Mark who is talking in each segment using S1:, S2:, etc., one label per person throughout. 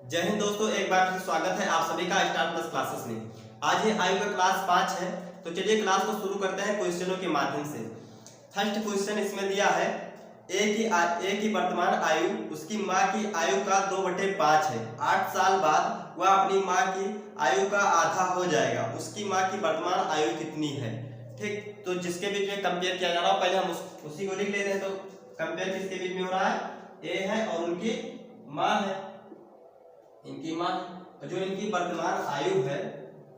S1: जय हिंद दोस्तों, एक बार फिर स्वागत है आप सभी का स्टार प्लस क्लासेस में। आज ये आयु का क्लास 5 है, तो चलिए क्लास को शुरू करते हैं क्वेश्चनों के माध्यम से। फर्स्ट क्वेश्चन इसमें दिया है, एक की वर्तमान आयु उसकी माँ की आयु का 2/5 है। 8 साल बाद वह अपनी माँ की आयु का आधा हो जाएगा। उसकी माँ की वर्तमान आयु कितनी है? ठीक, तो जिसके बीच में कंपेयर किया जा रहा है, पहले हम उसी को लिख लेते हैं। तो कंपेयर किसके बीच में हो रहा है? ए है और उनकी माँ है, इनकी माँ। जो इनकी वर्तमान आयु है,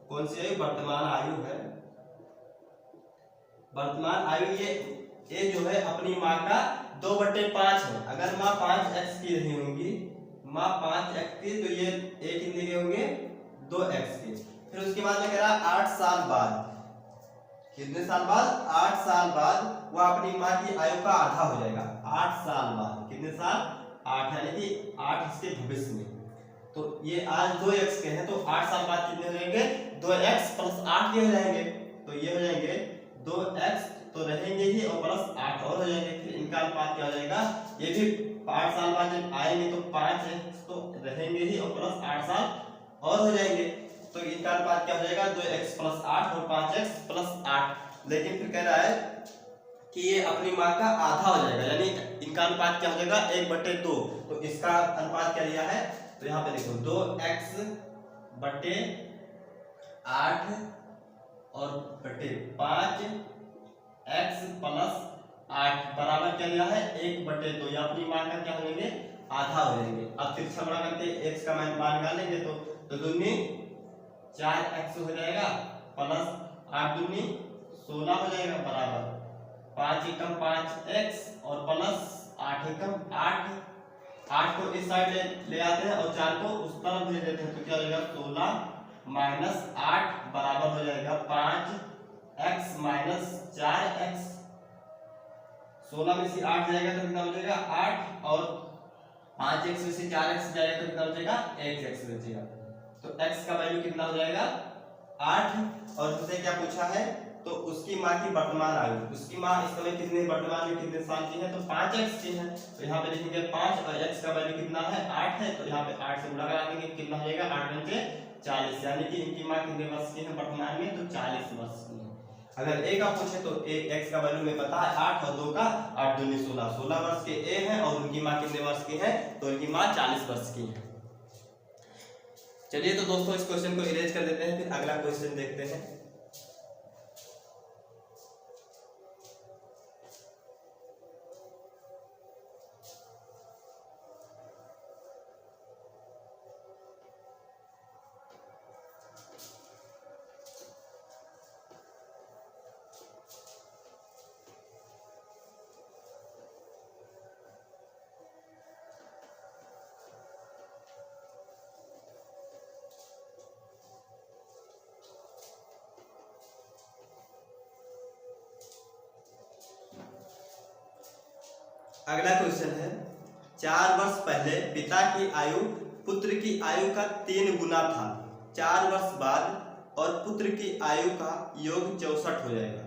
S1: कौन सी आयु? वर्तमान आयु है। वर्तमान आयु ये जो है अपनी माँ का 2/5 है। अगर माँ 5x की रही होंगी, माँ 5x की, तो ये a कितने के होंगे? 2x के। फिर उसके बाद में कह रहा है 8 साल बाद। कितने साल बाद? 8 साल बाद वह अपनी माँ की आयु का आधा हो जाएगा। 8 साल बाद, कितने साल? 8, यानी कि 8 इसके भविष्य में। तो ये आज 2x के हैं, तो 8 साल बाद कितने हो जाएंगे? 2x प्लस 8 के हो जाएंगे। तो ये हो जाएंगे 2x तो रहेंगे ही, और प्लस 8 और हो जाएंगे। फिर इनका अनुपात क्या हो जाएगा? ये भी 8 साल बाद जब आएंगे तो 5x तो रहेंगे ही, और प्लस 8 साल और हो जाएंगे। तो इनका अनुपात क्या हो जाएगा? 2x प्लस 8 और 5x प्लस 8। लेकिन फिर कह रहा है कि ये अपनी माँ का आधा हो जाएगा, यानी इनका अनुपात क्या हो जाएगा? 1/2। तो इसका अनुपात क्या लिया है? तो यहाँ पे देखो 2x/8 और बटे 5 x प्लस 8 बराबर क्या लिया है? 1/2। या अपनी मान का क्या हो जाएंगे? आधा हो जाएंगे। अब तिरछा बड़ा करके x का मान निकालेंगे, तो दूनी 4x हो जाएगा, प्लस 8 दूनी 16 हो जाएगा, बराबर 5 एकम 5x और प्लस 8 एकम 8 को इस साइड ले आते हैं और 4 को उस तरफ भेज देते हैं। तो क्या हो जाएगा? 16 माइनस 8 बराबर हो जाएगा 5x माइनस 4x। 16 में से 8 जाएगा तो कितना बचेगा? 8, और 5x में से 4x जाएगा तो कितना बचेगा? x बचेगा। तो x का वैल्यू कितना हो जाएगा? 8। और उससे क्या पूछा है? तो उसकी माँ की वर्तमान आयु, उसकी माँ इस समय कितने वर्तमान में कितने साल की है? तो 5x की है। तो यहाँ पे लिखेंगे 5 और x का वैल्यू कितना है? 8 है। तो यहाँ पे 8 से गुणा करा देंगे, कितना हो जाएगा? 8 × 40, यानी कि इनकी माँ कितने वर्ष की है वर्तमान में? तो 40 वर्ष की है। अगर a का पूछे तो x का वैल्यू में पता है 8 और 2 का 8 दूनी 16, 16 वर्ष के a है, और उनकी माँ कितने वर्ष की है? तो उनकी माँ 40 वर्ष की है। चलिए तो दोस्तों इस क्वेश्चन को इरेज कर देते हैं, फिर अगला क्वेश्चन देखते हैं। अगला क्वेश्चन है, 4 वर्ष पहले पिता की आयु पुत्र की आयु का 3 गुना था। 4 वर्ष बाद और पुत्र की आयु का योग 64 हो जाएगा।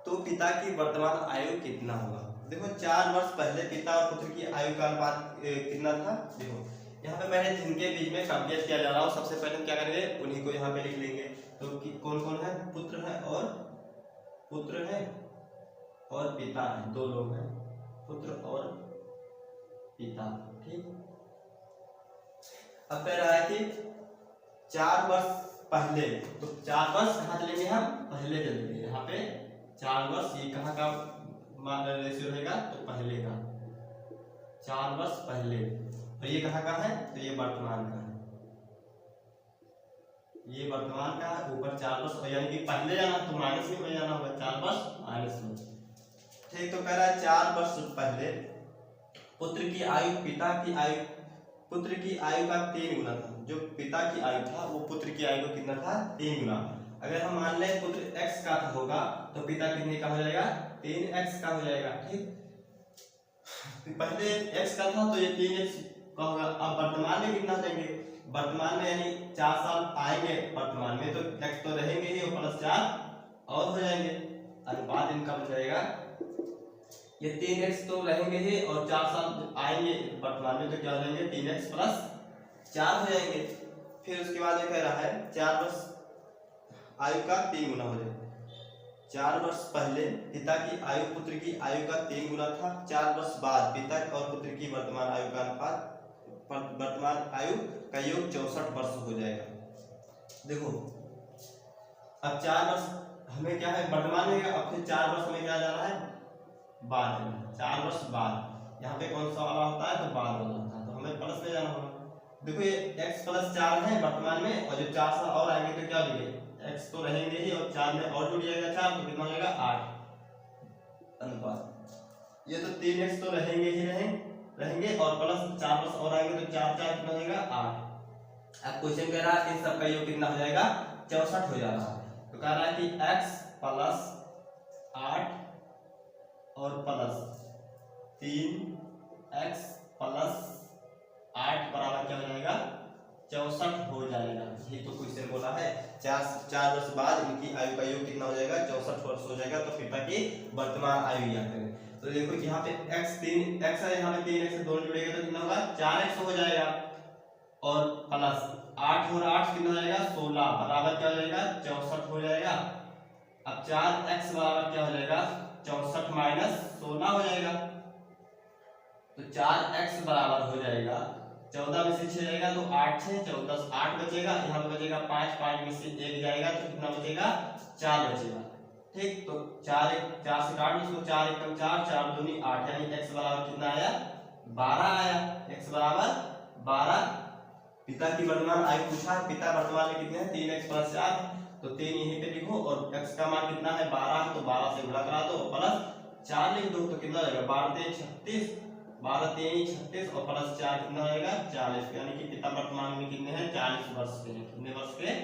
S1: तो पिता की वर्तमान आयु कितना होगा? देखो 4 वर्ष पहले पिता और पुत्र की आयु का अनुपात कितना था? देखो यहाँ पे मैंने जिनके बीच में कंपेयर किया जा रहा हूँ, सबसे पहले हम क्या करेंगे? उन्हीं को यहाँ पे लिख लेंगे। तो कौन कौन है? पुत्र है और पिता है, 2 लोग हैं, पुत्र और पिता। ठीक, अब कह रहा है कि 4 वर्ष पहले, तो 4 वर्ष कहाँ चलेंगे? हम पहले चलेंगे। यहाँ पे 4 वर्ष, ये कहाँ का रेशियो रहेगा? तो पहले का, 4 वर्ष पहले। और ये कहाँ का है? तो ये वर्तमान का है, ये वर्तमान का है। ऊपर 4 वर्ष, यानी कि पहले जाना तो माइनस में जाना होगा, 4 वर्ष माइनस में। ठीक, तो कह रहा है 4 वर्ष पहले पुत्र की आयु पुत्र की आयु का 3 गुना था। जो पिता की आयु था वो पुत्र की आयु को कितना था? 3 गुना। अगर हम मान लें पुत्र x का होगा तो पिता कितने का हो जाएगा? 3x का हो जाएगा। ठीक, पहले x का था तो ये 3x का होगा। अब वर्तमान में कितना जाएंगे? वर्तमान में यानी 4 साल आएंगे वर्तमान में, तो x तो रहेंगे ही, और प्लस 4 और हो जाएंगे। अनुपात इनका बन जाएगा, ये 3x तो रहेंगे ही, और 4 साल आएंगे वर्तमान में, तो क्या हो जाएंगे? 3x प्लस 4 हो जाएंगे। फिर उसके बाद ये कह रहा है 4 वर्ष आयु का 3 गुना हो जाएगा। 4 वर्ष पहले पिता की आयु पुत्र की आयु का 3 गुना था। 4 वर्ष बाद पिता और पुत्र की वर्तमान आयु का अनुपात, वर्तमान आयु का योग 64 वर्ष हो जाएगा। देखो अब 4 वर्ष हमें क्या है वर्तमान में, अब फिर 4 वर्ष में क्या जा रहा है बाद में, 4 वर्ष बाद। यहाँ पे कौन सा वाला होता है तो बाद वाला होता है, तो हमें प्लस में जाना होगा। देखो ये x + 4 है वर्तमान में, और जो 4 साल और आएंगे तो क्या होंगे, x तो रहेंगे ही और 4 में और जुड़ जाएगा 4, तो कितना हो जाएगा 8 अनुपात। ये तो 3x तो रहेंगे ही रहेंगे और प्लस 4 वर्ष और आएंगे तो 4 4 कितना हो जाएगा 8। अब क्वेश्चन कह रहा है इन सब का योग कितना हो जाएगा 64 हो जा रहा है। तो कह रहा है कि x + 8 और प्लस 3x + 8 बराबर क्या हो जाएगा 64 हो जाएगा। ये तो क्वेश्चन बोला है 4 वर्ष बाद इनकी आयु का योग कितना हो जाएगा 64 वर्ष हो जाएगा। तो पिता की वर्तमान आयु याद करें। तो देखो यहाँ पे x है, यहाँ पे 3x से दोनों जुड़ेगा तो कितना होगा 4x हो जाएगा, और प्लस 8 और 8 कितना हो जाएगा 16 बराबर क्या हो जाएगा 64 हो जाएगा। अब 4x बराबर क्या हो जाएगा 64 - 16 हो जाएगा। तो 4x बराबर हो जाएगा 14 में से 6 जाएगा तो 8 6 14 8 बचेगा, यहाँ पे बचेगा 5 5 में से 1 जाएगा तो कितना बचेगा 4 बचेगा। ठीक, तो 4 से काट लो इसको, 4 × 4 4 × 2 = 8, यानी x बराबर कितना आया 12 आया। x बराबर 12। पिता की वर्तमान आयु पूछा है, पिता वर्तमान में कितने हैं 3x + 4, तो 3 यहीं पे लिखो और x का मान कितना है 12 है, तो 12 से गुणा करा दो प्लस 4 लिख दो, तो कितना हो जाएगा 12 × 36, 12 × 3 = 36 और प्लस 4 कितना हो जाएगा 40। यानी कि पिता वर्तमान में कितने हैं 40 वर्ष के हैं। कितने वर्ष के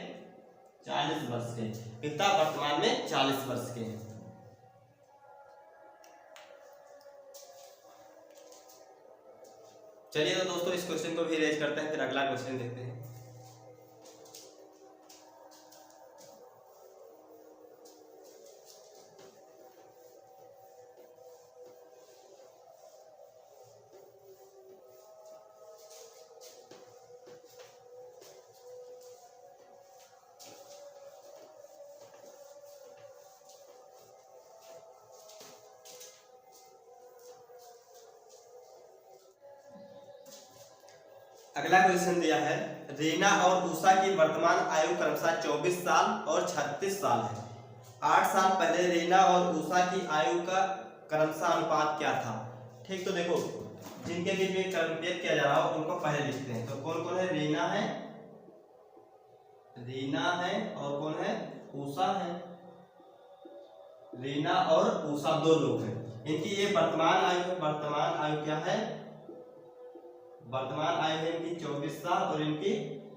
S1: 40 वर्ष के। पिता वर्तमान में 40 वर्ष के हैं। चलिए तो दोस्तों इस क्वेश्चन को भी रेज करते हैं, फिर अगला क्वेश्चन देखते हैं। अगला क्वेश्चन दिया है रीना और उषा की वर्तमान आयु क्रमशः 24 साल और 36 साल है। 8 साल पहले रीना और उषा की आयु का क्रमशः अनुपात क्या था। ठीक, तो देखो जिनके बीच में कंपेयर किया जा रहा हो उनको पहले लिखते हैं। तो कौन कौन है रीना है और कौन है उषा है। रीना और उषा 2 लोग हैं। इनकी ये वर्तमान आयु क्या है, वर्तमान आयु है इनकी 24 साल और इनकी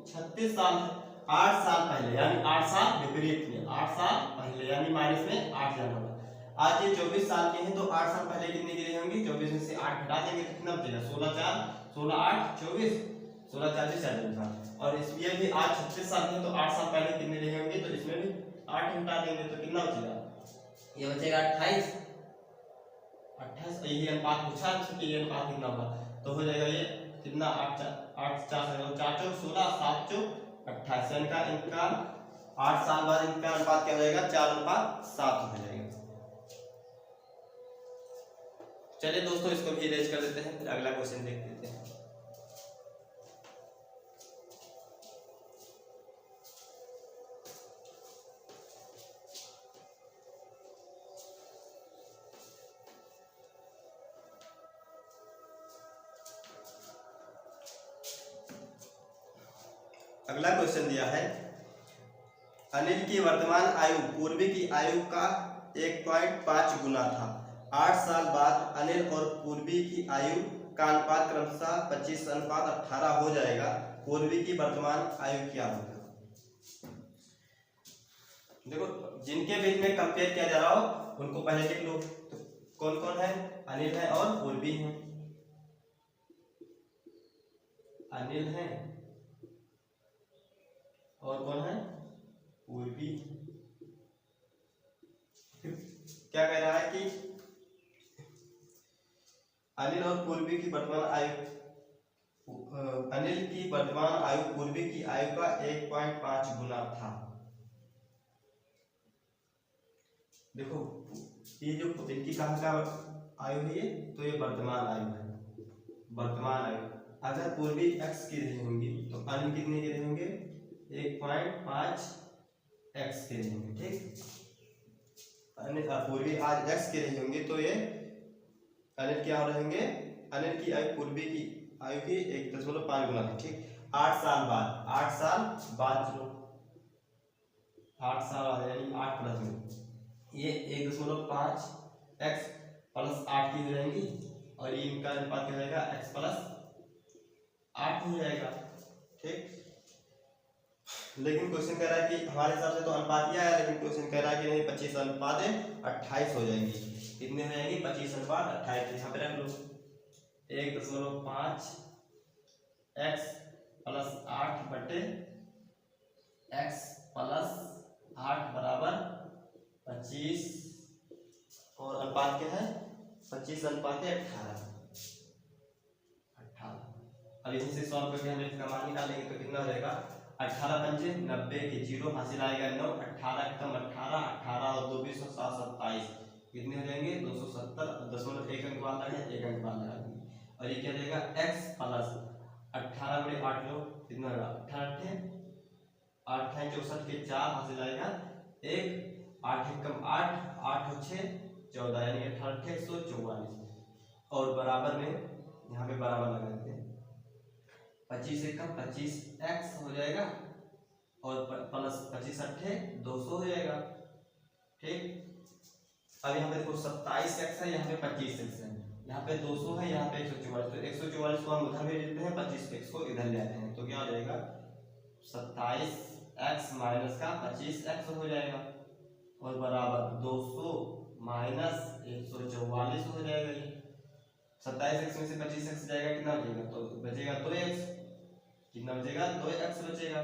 S1: 36 साल है। 8 साल पहले यानी 8 साल विपरीत में, 8 साल पहले यानी माइनस में 8 जाना होगा। आज ये 24 साल के हैं तो 8 साल पहले कितने की रही होंगी 24 में से 8 घटा देंगे तो कितना बचेगा 16 4 16 8 24 16 4 40। और इसमें भी आज 36 साल के हैं तो 8 साल पहले कितने रही होंगी, तो इसमें भी 8 घटा देंगे तो कितना बचेगा, ये बचेगा 28। यही अनुपात पूछा कि ये अनुपात कितना होगा, तो हो जाएगा ये कितना 8 4 4 16 7 28। इनका 8 साल बाद इनका अनुपात क्या हो जाएगा 4:7 हो जाएगा। चलिए दोस्तों इसको भी इरेज कर देते हैं, फिर अगला क्वेश्चन देख लेते हैं। अगला क्वेश्चन दिया है अनिल की वर्तमान आयु पूर्वी की आयु का 1.5 गुना था। 8 साल बाद अनिल और पूर्वी की आयु का अनुपात क्रमशः 25:18 हो जाएगा। पूर्वी की वर्तमान आयु क्या होगा। देखो जिनके बीच में कंपेयर किया जा रहा हो उनको पहले लिख लो। तो कौन कौन है, अनिल है और पूर्वी है। अनिल है और कौन है पूर्वी। क्या कह रहा है कि अनिल और पूर्वी की वर्तमान आयु अनिल की वर्तमान आयु पूर्वी की आयु का 1.5 गुना था। देखो ये जो इनकी कहाँ का आयु है ये, तो ये वर्तमान आयु है, वर्तमान आयु। अगर पूर्वी x की रही होंगी तो अनिल कितने के रहे होंगे, 1.5 x के रहे होंगे, ठीक। अनिल पूर्वी आज x के रही होंगी तो ये अनिल क्या रहेंगे, अनिल की आयु पूर्वी की आयु की 1.5 गुना है, ठीक। 8 साल बाद, 8 साल बाद, चलो 8 साल बाद यानी 8 प्लस में ये 1.5 x प्लस 8 की रहेंगी और ये इनका अनुपात क्या रहेगा, x प्लस 8 हो जाएगा, ठीक। लेकिन क्वेश्चन कह रहा है कि हमारे हिसाब से तो अनुपात ही आया, लेकिन क्वेश्चन कह रहा है कि नहीं 25 अनुपात 28 हो जाएंगी। कितने हो जाएंगी, 25 अनुपात 28। यहाँ पे रख लो 1.5 x प्लस 8 बटे x प्लस 8 बराबर 25 और अनुपात क्या है, 25 अनुपात 18। अब इसी से सॉल्व करके हम इसका मान निकालेंगे तो कितना हो जाएगा, 18 पंजे 90 के 0 हासिल आएगा 9, 18 कम 18, 18 और 2 20 7 27 कितने हो जाएंगे 270। 1 अंक बाद लगा, 1 अंक बाद लगा देंगे और ये क्या रहेगा x प्लस 18 बड़े 8 लो कितना होगा, 18 64 के 4 हासिल आएगा 1, 8 कम 8, 8 और 6 14 यानी 18 144 और बराबर में यहाँ पे बराबर लगा देते हैं, 25 से कम 25 x हो जाएगा और प्लस 25 अट्ठे 200 हो जाएगा, ठीक। अब यहाँ पे देखो 27 x है, यहाँ पे 25 x है, यहाँ पे 200 है, यहाँ पे 144, तो 144 को हम उधर भेज देते हैं, 25 x को इधर ले आते हैं तो क्या हो जाएगा 27x माइनस का 25x हो जाएगा और बराबर 200 माइनस 144 हो जाएगा। ये 27x में से 25x जाएगा कितना बचेगा, तो बचेगा 2x, कितना बचेगा 2x बचेगा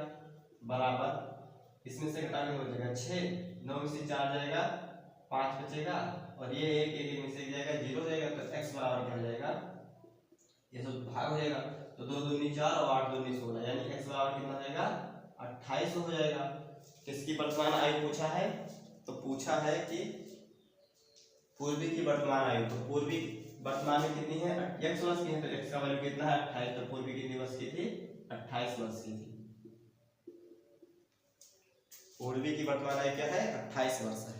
S1: बराबर इसमें से घटा के बचेगा 6, 9 में से 4 जाएगा 5 बचेगा और ये 1 में से जाएगा 0 जाएगा तो x बराबर क्या हो जाएगा, ये सब भाग हो जाएगा तो 2 दूनी 4 और 8 दूनी 16 यानी x बराबर कितना हो जाएगा 28 हो जाएगा। किसकी वर्तमान आयु पूछा है, तो पूछा है कि पूर्वी की वर्तमान आयु, तो पूर्वी वर्तमान में कितनी है, x वर्ष की है तो x का वैल्यू कितना है 28, तो पूर्वी कितनी वर्ष की थी 28 वर्ष की थी। पूर्वी की वर्तमान आयु क्या है 28 वर्ष है।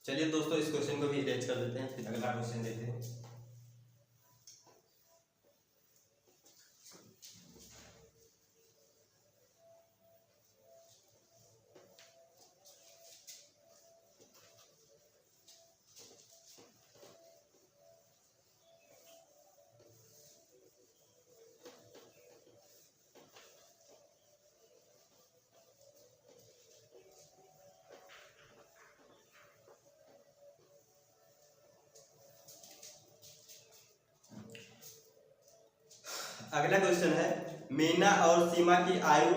S1: चलिए दोस्तों इस क्वेश्चन को भी अरेंज कर देते हैं, फिर अगला क्वेश्चन देते हैं। अगला क्वेश्चन है मीना और सीमा की आयु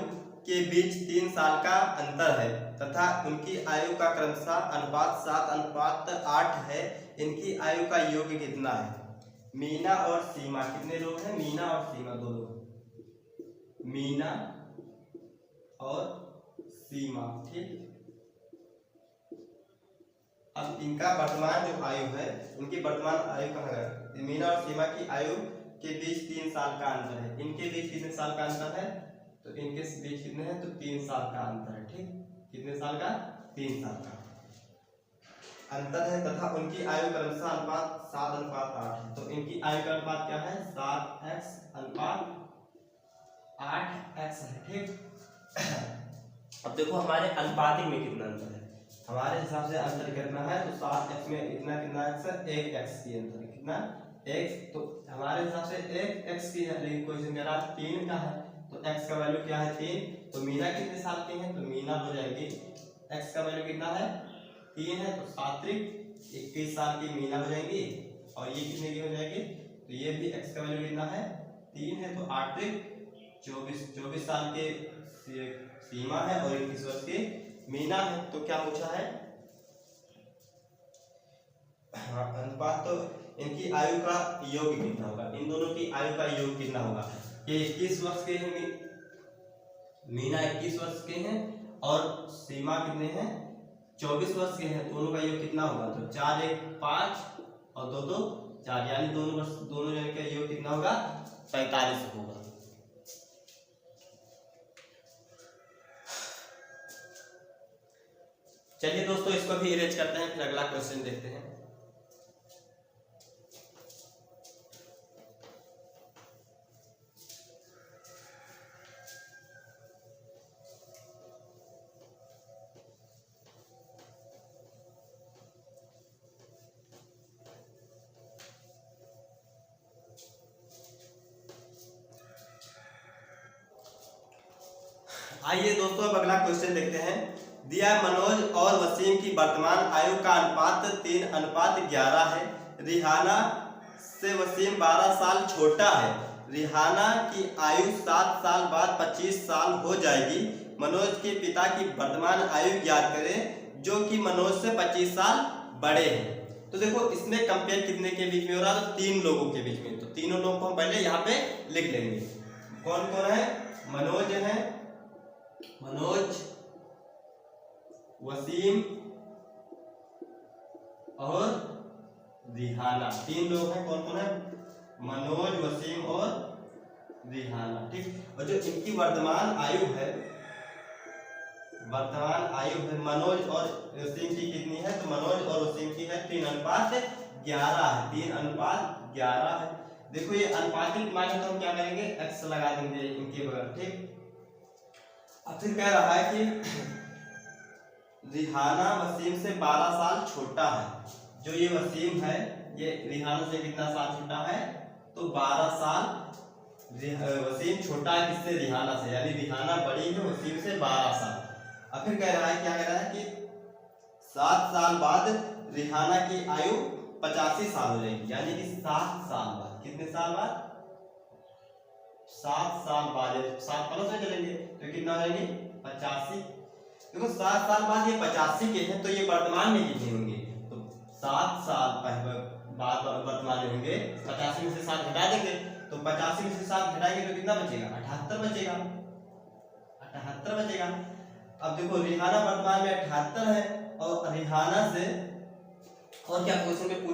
S1: के बीच 3 साल का अंतर है तथा उनकी आयु का क्रमशः अनुपात 7:8 है, इनकी आयु का योग कितना है। मीना और सीमा कितने लोग हैं, मीना और सीमा दो लोग, मीना और सीमा, ठीक। अब इनका वर्तमान जो आयु है, उनकी वर्तमान आयु कहाँ है, मीना और सीमा की आयु के बीच 3 साल का अंतर है। इनके बीच कितने साल का अंतर है, तो इनके बीच कितने हैं, तो 3 साल का अंतर है, ठीक। कितने साल का, 3 साल का अंतर है तथा उनकी आयु क्रमशः अनुपात 7:8 है। तो इनकी आयु का अनुपात क्या है, 7x/8x है, ठीक। अब देखो हमारे अनुपातिक में कितना अंतर है, हमारे हिसाब से अंतर करना है तो 7x में इतना कितना x है, 1x की अंतर है, कितना 1, तो हमारे हिसाब से 1x की है, लेकिन क्वेश्चन कह रहा है 3 का है तो x का वैल्यू क्या है 3, तो मीना कितने साल की है, तो मीना हो जाएगी x का वैल्यू कितना है 3 है, तो 7×21 साल की मीना हो जाएगी और ये कितने की हो जाएगी, तो ये भी x का वैल्यू कितना है 3 है, तो 8×24 साल के सीमा है और 21 वर्ष की मीना है। तो क्या पूछा है हाँ, अनुपात तो इनकी आयु का योग कितना होगा, इन दोनों की आयु का योग कितना होगा। ये 21 वर्ष के हैं, मीना 21 वर्ष के हैं और सीमा कितने हैं 24 वर्ष के हैं। दोनों का योग कितना होगा, तो 4 1 5 और 2 2 4, यानी दोनों जन का योग कितना होगा 45 होगा। चलिए दोस्तों इसको भी इरेज करते हैं, फिर अगला क्वेश्चन देखते हैं। आइए दोस्तों अब अगला क्वेश्चन देखते हैं। दिया मनोज और वसीम की वर्तमान आयु का अनुपात 3:11 है। रिहाना से वसीम 12 साल छोटा है। रिहाना की आयु 7 साल बाद 25 साल हो जाएगी। मनोज के पिता की वर्तमान आयु ज्ञात करें जो कि मनोज से 25 साल बड़े हैं। तो देखो इसमें कंपेयर कितने के बीच में हो रहा है, तो 3 लोगों के बीच में। तो तीनों लोगों को हम पहले यहाँ पे लिख लेंगे। कौन कौन है, मनोज है, मनोज, वसीम और रिहाना, 3 लोग हैं। कौन कौन है, मनोज, वसीम और रिहाना, ठीक। और जो इनकी वर्तमान आयु है मनोज और वसीम की कितनी है, तो मनोज और वसीम की है 3:11 है, 3:11 है। देखो ये अनुपातिक मान है तो हम क्या करेंगे, x लगा देंगे इनके बगल, ठीक। अब फिर कह रहा है कि रिहाना वसीम से 12 साल छोटा है। जो ये वसीम है ये रिहाना से कितना साल छोटा है, तो 12 साल। वसीम छोटा है किससे, रिहाना से, यानी रिहाना बड़ी है वसीम से 12 साल। अब फिर कह रहा है, क्या कह रहा है कि 7 साल बाद रिहाना की आयु 85 साल हो जाएगी। यानी कि 7 साल बाद, कितने साल बाद, 7 साल बाद, 7 प्लस में चलेंगे तो कितना हो जाएंगे 85। देखो 7 साल बाद ये 85 के हैं, तो ये वर्तमान में कितने होंगे, तो 7 साल बाद वर्तमान में होंगे। 85 में से 7 घटा देंगे, तो 85 में से 7 घटाएंगे तो कितना बचेगा, 78 बचेगा, 78 बचेगा। अब देखो रिहाना वर्तमान में 78 है, और रिहाना से और क्या क्वेश्चन में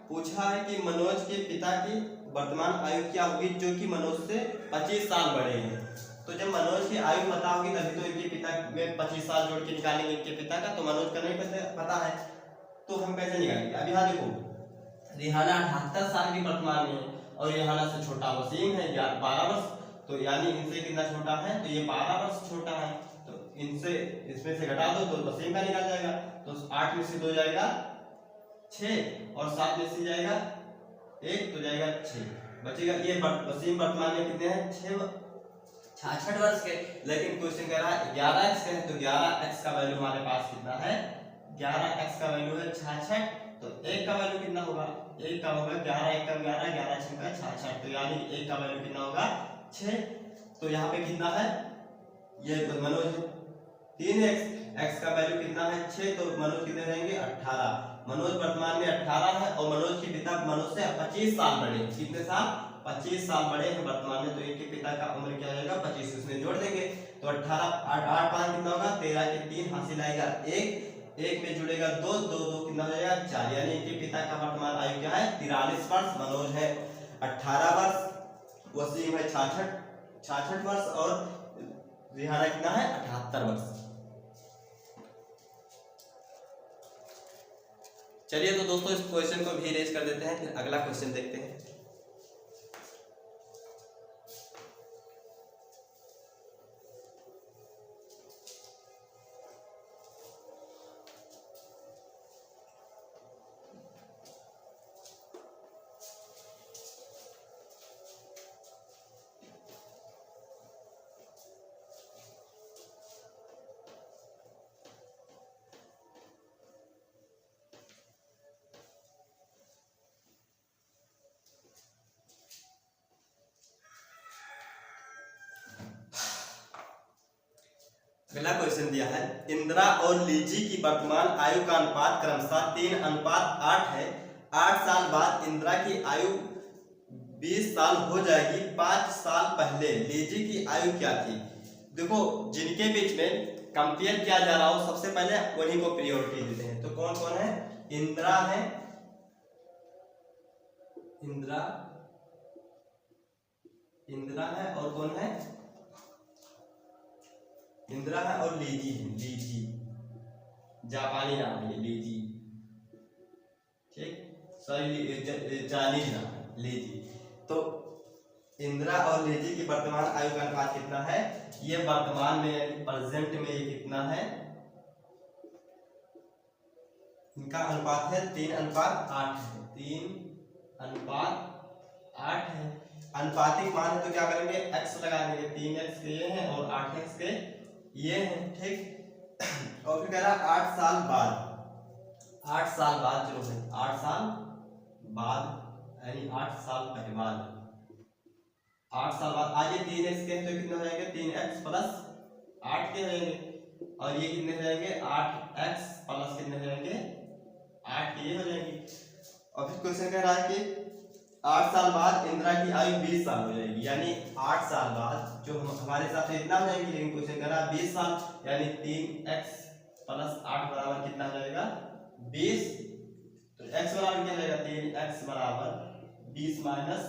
S1: पूछा है कि मनोज के पिता की वर्तमान आयु क्या होगी जो कि मनोज से 25 साल बड़े हैं। तो जब मनोज की आयु पता होगी तभी तो इनके पिता में 25 साल जोड़ के निकालेंगे इनके पिता का, तो मनोज का नहीं पता है तो हम कैसे निकालेंगे। अब यहाँ देखो रिहाना 78 साल की वर्तमान में है और रिहाना से छोटा वसीम है 12 वर्ष, तो यानी इनसे कितना छोटा है, तो ये 12 वर्ष छोटा है। तो इनसे इसमें से घटा दो तो वसीम का निकल जाएगा, तो 8 में से 2 जाएगा 6 और 7 में से जाएगा 1 तो जाएगा 6 बचेगा। ये वसीम वर्तमान में कितने हैं, 66 वर्ष के। लेकिन क्वेश्चन कह रहा है 11x है, तो 11x का वैल्यू हमारे पास कितना है, 11x का वैल्यू है 66। तो 1 का वैल्यू कितना होगा, 1 का होगा 11 1 का 11 11 6 का 66, तो यानी 1 का वैल्यू कितना होगा 6। तो यहाँ पे कितना है, ये मनोज 3x का वैल्यू कितना है 6, तो मनोज कितने रहेंगे 18। मनोज वर्तमान में 18 है और मनोज के पिता मनोज से 25 साल बड़े हैं। कितने साल, 25 साल बड़े हैं वर्तमान में, तो इनके पिता का उम्र क्या हो जाएगा 25, उसमें जोड़ देंगे तो 18 8 8 5 कितना होगा 13 के 3 हासिल आएगा 1 में जुड़ेगा 2 2 2 कितना हो जाएगा 4, यानी इनके पिता का वर्तमान आयु क्या है 43 वर्ष। मनोज है 18 वर्ष, वसीम है 66 वर्ष और रिहाना कितना है 78 वर्ष। चलिए तो दोस्तों इस क्वेश्चन को भी रेज कर देते हैं, फिर अगला क्वेश्चन देखते हैं। अगला क्वेश्चन दिया है, इंदिरा और लीजी की वर्तमान आयु का अनुपात क्रमशः 3:8 है। 8 साल बाद इंदिरा की आयु 20 साल हो जाएगी। 5 साल पहले लीजी की आयु क्या थी? देखो, जिनके बीच में कंपेयर किया जा रहा हो सबसे पहले उन्हीं को प्रायोरिटी देते हैं। तो कौन कौन है? इंदिरा है, इंदिरा है और कौन है? इंदिरा है और लीजी है। लीजी जापानी नाम है, लीजी, ठीक, सॉरी चाइनीज नाम है लीजी। तो इंदिरा और लीजी की वर्तमान आयु का अनुपात कितना है? ये वर्तमान में प्रेजेंट में ये कितना है? इनका अनुपात है 3:8 है। 3:8 है। अनुपातिक मान है तो क्या करेंगे? x लगा देंगे। 3x के ये हैं और 8x के ये हैं, ठीक। और फिर कह रहा 8 साल बाद, 8 साल बाद जो है 8 साल बाद यानी 8 साल पहले बाद, 8 साल बाद आज ये 3x के तो कितने हो जाएंगे? 3x प्लस 8 के हो जाएंगे और ये कितने हो जाएंगे? 8x प्लस कितने हो जाएंगे? 8 के ये हो जाएंगे। और फिर क्वेश्चन कह रहा है कि 8 साल बाद इंदिरा की आयु 20 साल हो जाएगी, यानी 8 साल बाद जो हमारे हिसाब से इतना हो जाएगी, लेकिन क्वेश्चन कह रहा है 20 साल, यानी 3x प्लस 8 बराबर कितना हो जाएगा? 20। तो x बराबर क्या हो जाएगा? 3x बराबर 20 माइनस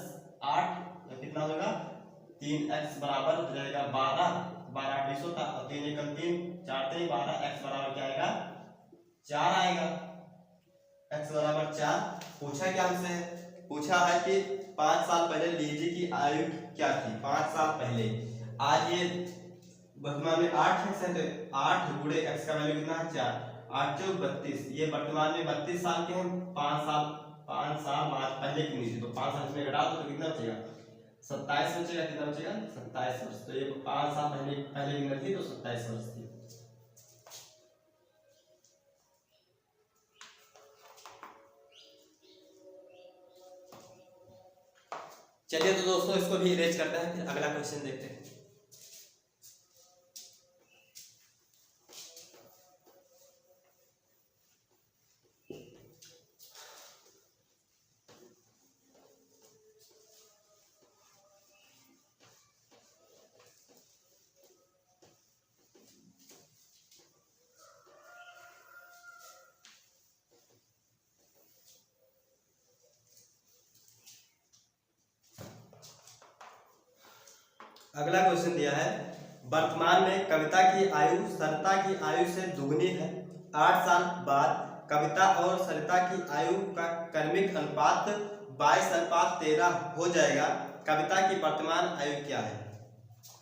S1: 8 तो कितना हो जाएगा? 3x बराबर हो जाएगा 12, 12 20 होता और 3 एकम 3 4 3 12, x बराबर क्या आएगा? 4 आएगा। x बराबर 4। पूछा क्या हमसे? पूछा है कि 5 साल पहले लीजी की आयु क्या थी? 5 साल पहले। आज ये वर्तमान में 8x है तो 8 गुणे x का वैल्यू कितना है? 4। 8 चौक 32। ये वर्तमान में 32 साल के हैं। 5 साल बाद पहले कितनी थी? तो 5 साल इसमें घटा दो तो कितना बचेगा? 27 बचेगा। कितना बचेगा? 27 वर्ष। तो ये 5 साल पहले कितनी थी? तो 27 वर्ष थी। चलिए तो दोस्तों इसको भी इरेज करते हैं, फिर अगला क्वेश्चन देखते हैं। अगला क्वेश्चन दिया है, वर्तमान में कविता की आयु सरिता की आयु से दुगनी है। 8 साल बाद कविता और सरिता की आयु का क्रमिक अनुपात 22:13 हो जाएगा। कविता की वर्तमान आयु क्या है?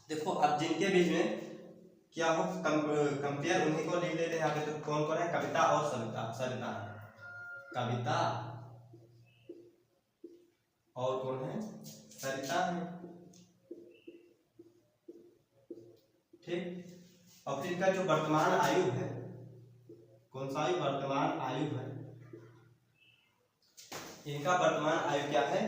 S1: देखो, अब जिनके बीच में क्या हो कंपेयर उन्हीं को लिख लेते हैं यहाँ पे। तो कौन कौन है? कविता और सरिता। कविता और कौन है? सरिता है, ठीक। और फिर इनका जो वर्तमान आयु है, कौन सा आयु? वर्तमान आयु है। इनका वर्तमान आयु क्या है?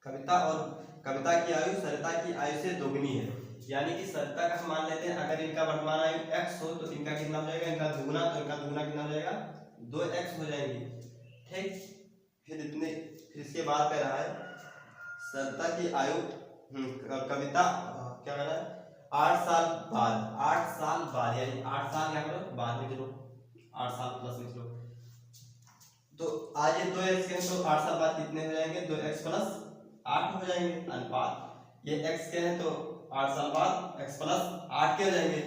S1: कविता की आयु सरिता की आयु से दोगुनी है, यानी कि सरिता का हम मान लेते हैं अगर इनका वर्तमान आयु x हो तो इनका कितना हो जाएगा? इनका दुगुना, तो इनका दुगुना कितना हो जाएगा? 2x हो जाएंगे, ठीक। फिर इसके बाद कह रहा है सरिता की आयु कविता क्या कह रहा है? 8 साल बाद, 8 साल बाद यानी 8 साल क्या करो? बाद में चलो 8 साल प्लस में चलो। तो आज ये 2x के हैं तो 8 साल बाद कितने हो जाएंगे? 2x प्लस 8 हो जाएंगे अनुपात। ये x के हैं तो 8 साल बाद x प्लस 8 के हो जाएंगे।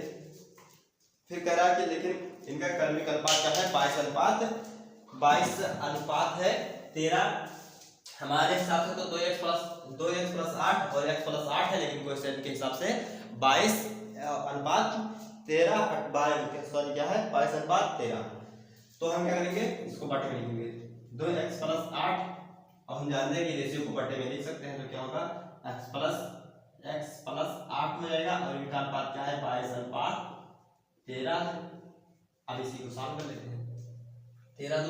S1: फिर कह रहा है कि लेकिन इनका क्रमिक अनुपात क्या है? 22 है 13। हमारे हिसाब से तो 2x प्लस 8 और x प्लस 8 है, लेकिन क्वेश्चन के हिसाब से 22:13 सॉरी क्या है? 22:13। तो हम क्या करेंगे? इसको बटे में लिखेंगे 2x प्लस 8 और हम जानते हैं कि रेशियो को बटे में लिख सकते हैं। तो क्या होगा? x प्लस 8 हो जाएगा और इनका अनुपात क्या है? 22:13 है। अब इसी को सॉल्व कर लेते हैं। 13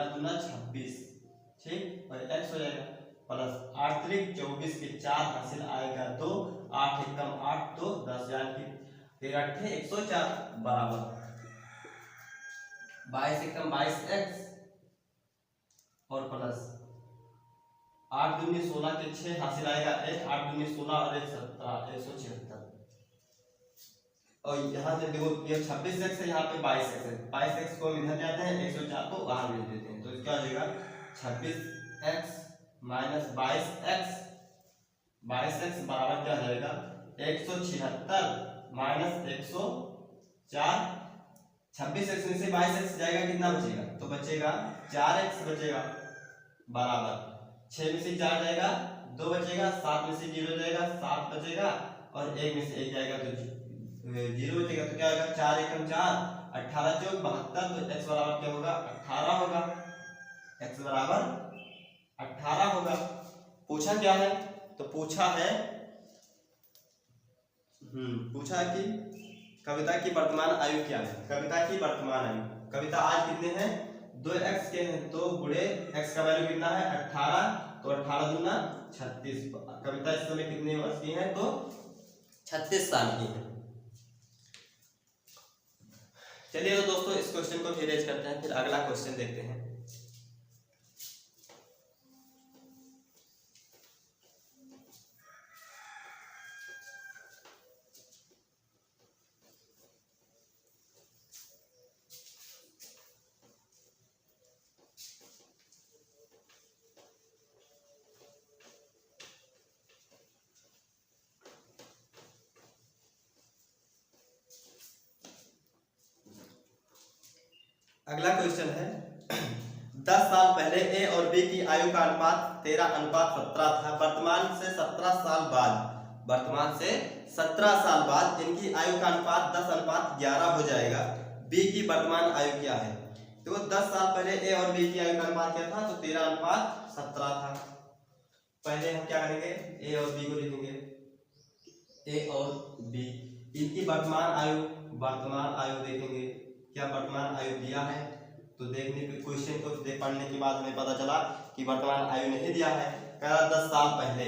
S1: दूना 26, ठीक, और x हो जाएगा प्लस 8 त्रिक 24 के 4 हासिल आएगा 2, 8 एकम 8 2 10 यानी कि 13 अट्ठे 104 बराबर 22 एकम 22x और प्लस 8 दूनी 16 के 6 हासिल आएगा 1, 8 दूनी 16 और 1 17 176 और यहाँ से देखो ये 26x है, यहाँ पे 22x है, 22x को इधर जाते हैं 104 को वहां भेज देते हैं, तो इसका हो जाएगा 26x माइनस 22x, 22x बराबर क्या हो जाएगा 176 माइनस 104, 26x में से 22x जाएगा कितना बचेगा, तो बचेगा 4x बचेगा बराबर 6 में से 4 जाएगा 2 बचेगा, 7 में से 0 जाएगा 7 बचेगा और 1 में से 1 जाएगा तो 0 बचेगा, तो क्या होगा 4 एकम 4 18 चौक 72, तो x बराबर क्या होगा 18 होगा, x बराबर 18 होगा। पूछा क्या है, तो पूछा है कि कविता की वर्तमान आयु क्या है, कविता की वर्तमान आयु, कविता आज कितने हैं 2x के हैं, तो गुणे x का वैल्यू कितना है 18, तो 18 दूना 36, कविता इस समय कितने वर्ष की है, तो 36 साल की है। चलिए तो दोस्तों इस क्वेश्चन को भी रेज करते हैं, फिर अगला क्वेश्चन देखते हैं। अगला क्वेश्चन है 10 साल पहले ए और बी की आयु का अनुपात 13:17 था, वर्तमान से 17 साल बाद इनकी आयु का अनुपात 10:11 हो जाएगा, बी की वर्तमान आयु क्या है। तो 10 साल पहले ए और बी की आयु का अनुपात क्या था, तो 13:17 था। पहले हम क्या करेंगे ए और बी को लिखेंगे, ए और बी इनकी वर्तमान आयु देखेंगे, क्या वर्तमान आयु दिया है, तो देखने के क्वेश्चन को पढ़ने के बाद हमें पता चला कि वर्तमान आयु नहीं दिया है, कह रहा 10 साल पहले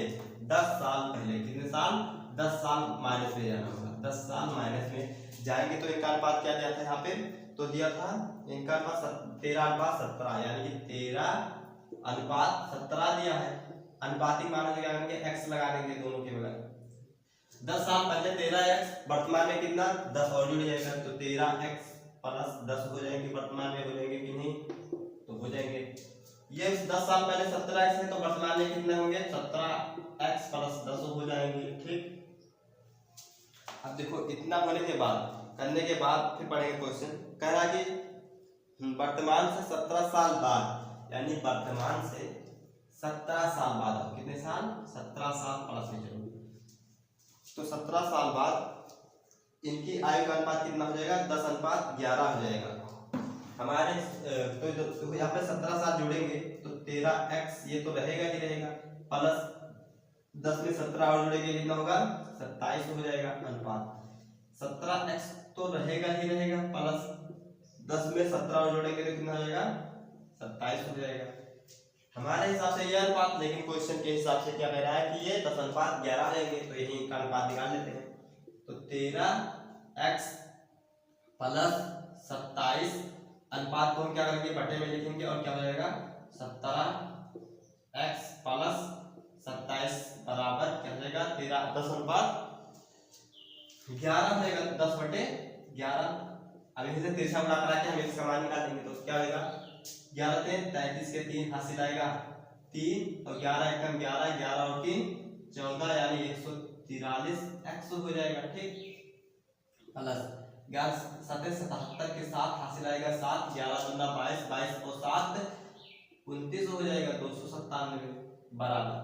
S1: कितने साल 10 साल माइनस में जाना होगा, 10 साल माइनस में जाएंगे तो इनका अनुपात क्या दिया था यहाँ पे, तो दिया था इनका अनुपात 13:17 यानी कि 13:17 दिया है। अनुपातिक मान क्या करेंगे x लगा देंगे दोनों के बगल, 10 साल पहले 13x, वर्तमान में कितना 10 और जुड़ जाएगा, तो 13x प्लस 10 हो जाएंगे, वर्तमान में हो जाएंगे कि नहीं, तो हो जाएंगे। ये 10 साल पहले 17x है, तो वर्तमान में कितने होंगे 17x प्लस 10 हो जाएंगे, ठीक। अब देखो इतना होने के बाद करने के बाद फिर पढ़ेंगे क्वेश्चन, कह रहा कि वर्तमान से 17 साल बाद, यानी वर्तमान से 17 साल बाद, कितने साल 17 साल प्लस में चलो, तो 17 साल बाद इनकी आयु का अनुपात कितना हो जाएगा 10:11 हो जाएगा हमारे। तो यहाँ पे 17 साल जोड़ेंगे तो 13x ये तो रहेगा ही रहेगा, प्लस 10 में 17 और जोड़ेंगे कितना होगा 27 हो जाएगा अनुपात, 17x तो रहेगा ही रहेगा, प्लस 10 में 17 और जोड़ेंगे तो कितना हो जाएगा 27 हो जाएगा हमारे हिसाब से ये अनुपात। लेकिन क्वेश्चन के हिसाब से क्या कह रहा है कि ये 10:11 रहेंगे, तो यही इनका अनुपात निकाल लेते हैं। तो 13x प्लस 27 अनुपात को हम क्या करेंगे बटे में लिखेंगे और क्या हो जाएगा 17x प्लस 27 बराबर क्या हो जाएगा 13 10:11 हो जाएगा, 10/11। अब इसे तिरछा गुणा करा के हम इसका मान निकाल देंगे, तो क्या होगा 11 3 33 के 3 हासिल आएगा 3 और 11 एकम 11, 11 और 3 14 यानी 143x हो जाएगा, ठीक। प्लस 11 7 77 के 7 हासिल आएगा 7, 11 दूना 22, 22 और 7 29 हो जाएगा 297 बराबर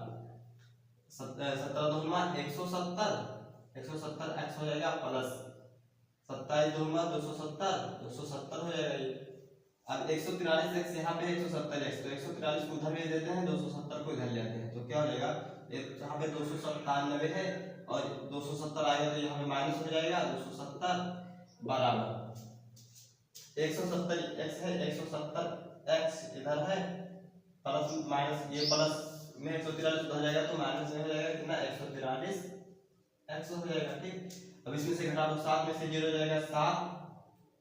S1: 17 दूना 170, 170x हो जाएगा प्लस 27 दूना 270 हो जाएगा ये। अब 143x यहाँ पे 170x, तो 143 को उधर भेज देते हैं, 270 को इधर ले आते हैं, तो क्या हो जाएगा यहाँ पे 297 है और 270 आएगा तो यहाँ पे माइनस हो जाएगा 270 बराबर 170x है, 170x इधर है, प्लस माइनस ये प्लस में 143 हो जाएगा तो माइनस में हो जाएगा कितना 143 एक्स हो जाएगा। ठीक, अब इसमें से घटा दो, 7 में से 0 हो जाएगा 7,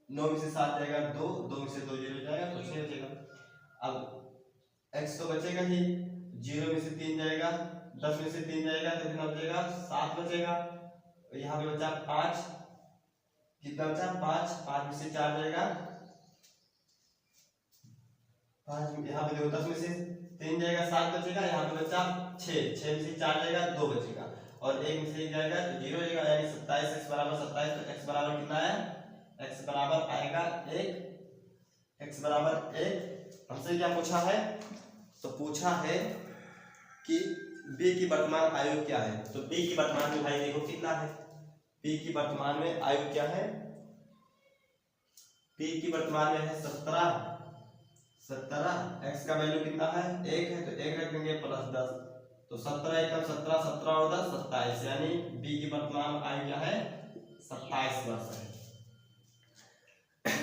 S1: 9 में से 7 जाएगा 2, 2 में से 2 0 हो जाएगा, कुछ नहीं बचेगा। अब x तो बचेगा ही, 0 में से 3 जाएगा, 10 में से 3 जाएगा तो कितना बचेगा 7 बचेगा। यहाँ पे बचा 5, कितना बचा 5, 5 में से 4 जाएगा 5, यहाँ पे देखो 10 में से 3 जाएगा 7 बचेगा, यहाँ पे बचा 6, 6 में से 4 जाएगा 2 बचेगा और 1 में से 1 जाएगा तो 0 जाएगा, यानी 27, x बराबर 27। तो x बराबर कितना है, x बराबर आएगा 1, x बराबर 1। हमसे क्या पूछा है, तो पूछा है कि b की वर्तमान आयु क्या है। तो b की वर्तमान में भाई देखो कितना है, b की वर्तमान में आयु क्या है, b की वर्तमान में है 17, x का वैल्यू कितना है 1 है तो 1 रख देंगे प्लस 10, तो 17 एकम 17, 17 और 10 27, यानी b की वर्तमान आयु क्या है 27 वर्ष है।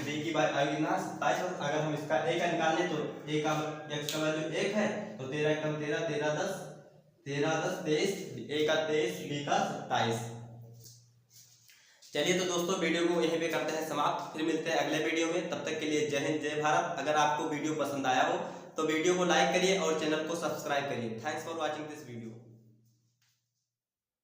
S1: b की आयु कितना 27 वर्ष। अगर हम इसका a का निकाल लें तो a का x का वैल्यू 1 है तो 13 एकम 13, 13 10, 13 10 23, a का 23, b का 27। चलिए तो दोस्तों वीडियो को यहीं पे करते हैं समाप्त, फिर मिलते हैं अगले वीडियो में। तब तक के लिए जय हिंद जय भारत। अगर आपको वीडियो पसंद आया हो तो वीडियो को लाइक करिए और चैनल को सब्सक्राइब करिए। Thanks for watching this video.